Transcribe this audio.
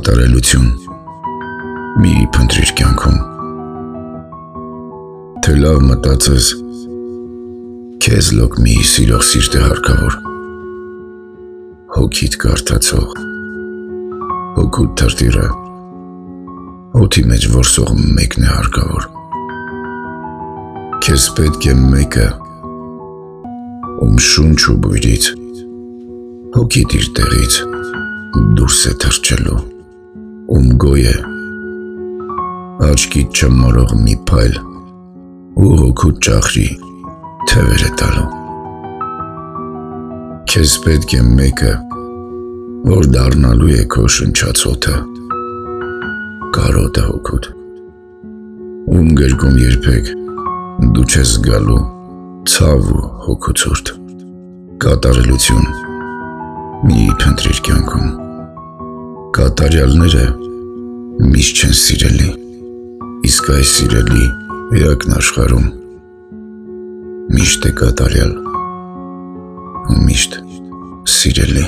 Կատարելություն մի փնտրիր կյանքում, թե լավ մտածես, քեզ լոկ մի սիրող սիրտ է հարկավոր, հոգիդ կարդացող, հոգուդ թրտիրը, օդի մեջ որսող մեկն է հարկավոր, քեզ պետք է մեկը, ում շունչ ու բույրից, հոգիդ իր տեղից դուրս է թռչելու, ում գոյ է, աչքիդ չմորող մի փայլ ու հոգուդ ճախրի թևեր է տալու, քեզ պետք է մեկը, որ դառնալու է քո շնչած օդը, կարոտը հոգուդ, ում գրկում երբեք դու չես զգալու ցավ ու հոգուցուրդ, կատարելություն մի փնտրիր կյանքում, կատարյալները միշտ չեն սիրելի, իսկ այս սիրելի էակն աշխարհում միշտ է կատարյալ ու միշտ սիրելի։